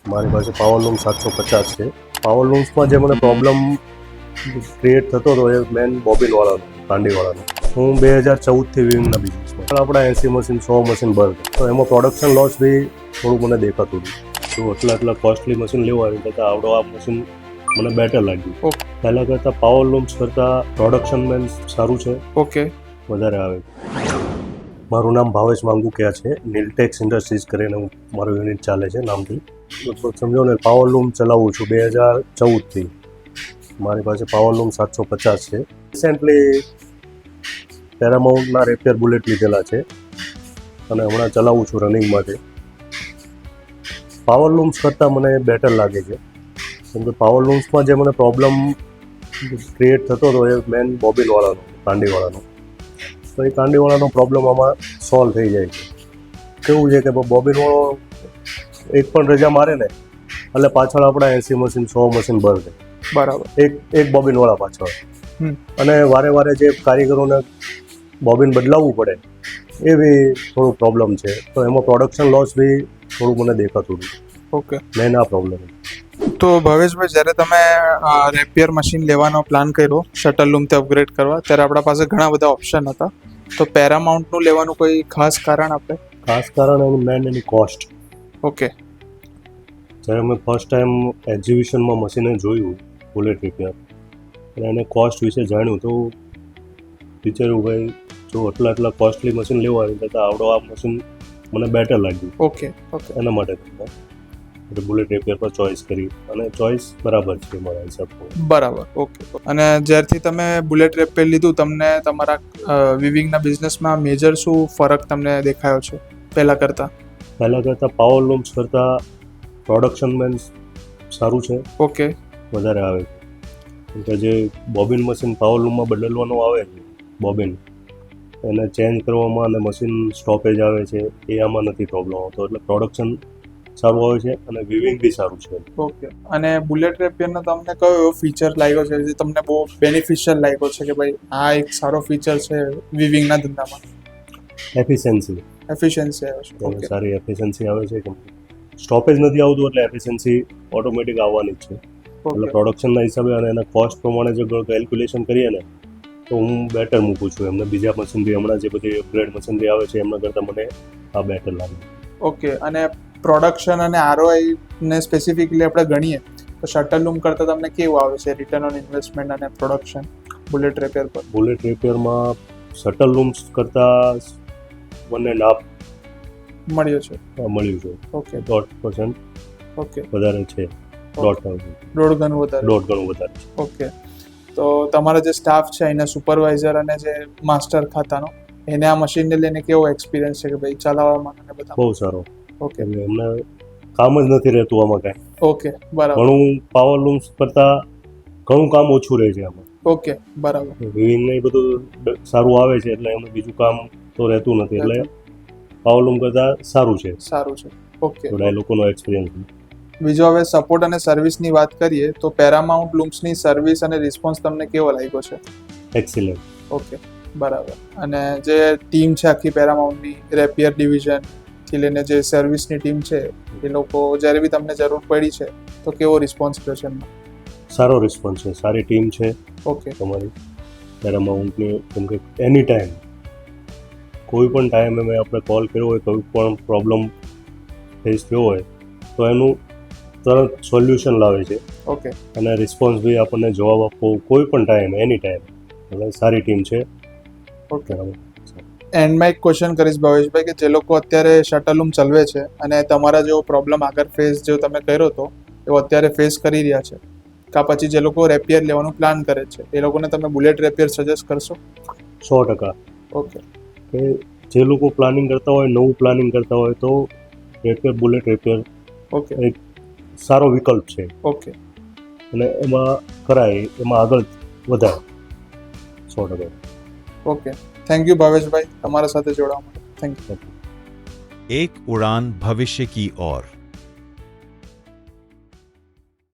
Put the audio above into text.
મારી પાસે પાવર લૂમ 750 છે. પાવર લૂમ્સમાં જે મને પ્રોબ્લેમ ક્રિએટ થતો હતો એ મેન બોબિનવાળાનો, કાંડીવાળાનો. હું 2014થી વિવિંગના બિઝનેસમાં, આપણા 80 મશીન 100 મશીન બંધ, તો એમાં પ્રોડક્શન લોસ બી થોડું મને દેખાતું હતું. તો એટલા કોસ્ટલી મશીન લેવા આવી કરતાં આવડો આ મશીન મને બેટર લાગ્યું. પહેલાં કરતાં પાવર લૂમ્સ કરતાં પ્રોડક્શન મેન સારું છે, ઓકે, વધારે આવે. મારું નામ ભાવેશ માંગુકિયા છે. નીલટેક્સ ઇન્ડસ્ટ્રીઝ કરીને મારું યુનિટ ચાલે છે નામથી. સમજો ને, પાવર લૂમ ચલાવું છું 2014થી. મારી પાસે પાવર લૂમ 750 છે. રિસેન્ટલી પેરામાઉન્ટના રેપિયર બુલેટ લીધેલા છે અને હમણાં ચલાવું છું રનિંગ માટે. પાવર લૂમ્સ કરતાં મને બેટર લાગે છે, કેમ કે પાવર લૂમ્સમાં જે મને પ્રોબ્લેમ ક્રિએટ થતો હતો એ મેન બોબિનવાળાનો, કાંડીવાળાનો. તો એ કાંડીવાળાનો પ્રોબ્લેમ આમાં સોલ્વ થઈ જાય છે. કેવું છે કે બોબિનવાળો એક પણ રજા મારે ને એટલે પાછળ આપણા 80 મશીન 100 મશીન બંધ, બરાબર. એક બોબિનવાળા પાછળ. અને વારે વારે જે કારીગરોને બોબિન બદલાવવું પડે એ બી થોડું પ્રોબ્લેમ છે. તો એમાં પ્રોડક્શન લોસ બી થોડું મને દેખાતું હતું. ઓકે, મેન આ પ્રોબ્લેમ. તો ભાવેશભાઈ, જ્યારે તમે રેપિયર મશીન લેવાનો પ્લાન કર્યો શટલ લૂમથી અપગ્રેડ કરવા, ત્યારે આપણા પાસે ઘણા બધા ઓપ્શન હતા. તો પેરામાઉન્ટનું લેવાનું કોઈ ખાસ કારણ આપણે? ખાસ કારણ એનું મેન એની કોસ્ટ. ઓકે, જ્યારે મેં ફર્સ્ટ ટાઈમ એક્ઝિબિશનમાં મશીને જોયું બુલેટ રિપેર અને એને કોસ્ટ વિશે જાણ્યું, તો વિચાર્યું ભાઈ જો આટલા કોસ્ટલી મશીન લેવા આવી કરતાં આવડો આ મશીન મને બેટર લાગ્યું. ઓકે, ઓકે, એના માટે બુલેટ રિપેર પર ચોઈસ કરી અને ચોઈસ બરાબર છે મારા હિસાબથી. બરાબર. ઓકે, અને જ્યારથી તમે બુલેટ રેપિયર લીધું, તમને તમારા વિવિંગના બિઝનેસમાં મેજર શું ફરક તમને દેખાયો છે પહેલાં કરતાં? પાવર લૂમ્સ કરતાં પ્રોડક્શન મેન સારું છે, ઓકે, વધારે આવે છે. કેમ કે જે બોબિન મશીન પાવર લૂમમાં બદલવાનું આવે છે, બોબિન એને ચેન્જ કરવામાં અને મશીન સ્ટોપેજ આવે છે, એ આમાં નથી પ્રોબ્લેમ આવતો. એટલે પ્રોડક્શન સારું આવે છે અને વિવિંગ બી સારું છે. ઓકે. અને બુલેટ રેપિયરનો તમને કયો એવો ફીચર લાગ્યો છે જે તમને બહુ બેનિફિશિયલ લાગ્યો છે કે ભાઈ આ એક સારો ફીચર છે વિવિંગના ધંધામાં? એફિશિયન્સી આવે છે. ઓકે, સારી એફિશિયન્સી આવે છે. કેમ સ્ટોપેજ નથી આવતું એટલે એફિશિયન્સી ઓટોમેટિક આવવાની જ છે. એટલે ઓકે, પ્રોડક્શનના હિસાબે અને એના કોસ્ટ પ્રમાણે જો કેલ્ક્યુલેશન કરીએ ને તો હું બેટર મૂકું છું. એમને બીજા મશીનરી હમણાં જે બધી અપગ્રેડ મશીનરી આવે છે એમના કરતાં મને આ બેટર લાગે. ઓકે. અને પ્રોડક્શન અને આરઓઆઈ ને સ્પેસિફિકલી આપણે ગણીએ તો શટલ લૂમ કરતાં તમને કેવું આવે છે રિટર્ન ઓન ઇન્વેસ્ટમેન્ટ અને પ્રોડક્શન બુલેટ રેપિયર પર? બુલેટ રિપેરમાં શટલ લૂમ્સ કરતાં મને લાભ મળ્યો છે. મળ્યું છે. ઓકે, 1% ઓકે, વધારે છે. 1.5 દોઢ ગણું વધારે. ગણું વધારે છે. ઓકે. તો તમારા જે સ્ટાફ છે એના સુપરવાઇઝર અને જે માસ્ટર ખાતાનો, એને આ મશીનને લઈને કેવો એક્સપિરિયન્સ છે કે ભાઈ ચલાવવામાં અને બધા? બહુ સારો. ઓકે, એટલે એમને કામ જ નથી રહેતું આમાં કાંઈ. ઓકે, બરાબર. ઘણું પાવર લૂમ્સ કરતાં ઘણું કામ ઓછું રહે છે આમાં. ઓકે, બરાબર. વિવિંગ ને એ બધું સારું આવે છે એટલે એમને બીજું કામ તો રહેતું નથી. એટલે પાવર લૂમ કરતાં સારું છે. ઓકે. થોડા એ લોકોનો એક્સપિરિયન્સ. બીજો હવે સપોર્ટ અને સર્વિસની વાત કરીએ તો પેરામાઉન્ટ લૂમ્સની સર્વિસ અને રિસ્પોન્સ તમને કેવો લાગ્યો છે? એક્સિલન્ટ. ઓકે, બરાબર. અને જે ટીમ છે આખી પેરામાઉન્ટની, રેપિયર ડિવિઝનથી લઈને જે સર્વિસની ટીમ છે, એ લોકો જ્યારે બી તમને જરૂર પડી છે તો કેવો રિસ્પોન્સ રહ્યો છે એમનો? સારો રિસ્પોન્સ છે, સારી ટીમ છે ઓકે, તમારી પેરામાઉન્ટની. કેમ કે એની ટાઈમ કોઈ પણ ટાઈમે મેં આપણે કોલ કર્યો હોય, કોઈ પણ પ્રોબ્લેમ ફેસ થયો હોય તો એનું તરત સોલ્યુશન લાવે છે. ઓકે, અને રિસ્પોન્સ બી આપણને જવાબ આપવો કોઈ પણ ટાઈમ, એની ટાઈમ. એટલે સારી ટીમ છે. ઓકે. એન્ડમાં એક ક્વેશ્ચન કરીશ ભાવેશભાઈ, કે જે લોકો અત્યારે શટલ લૂમ ચલાવે છે અને તમારા જેવો પ્રોબ્લેમ આગળ ફેસ જેવો તમે કર્યો હતો એવો અત્યારે ફેસ કરી રહ્યા છે, કાં પછી જે લોકો રેપિયર લેવાનું પ્લાન કરે છે, એ લોકોને તમે બુલેટ રેપિયર સજેસ્ટ કરશો? 100%. ઓકે, કે જે લોકો પ્લાનિંગ કરતા હોય, નવું પ્લાનિંગ કરતા હોય તો બુલેટ રેપિયર ઓકે, એક સારો વિકલ્પ છે ઓકે, અને એમાં કરાય, એમાં આગળ વધાય. 100%. ઓકે. થેન્ક યુ ભાવેશભાઈ તમારા સાથે જોડાવા માટે. Thank you. एक उड़ान भविष्य की ओर।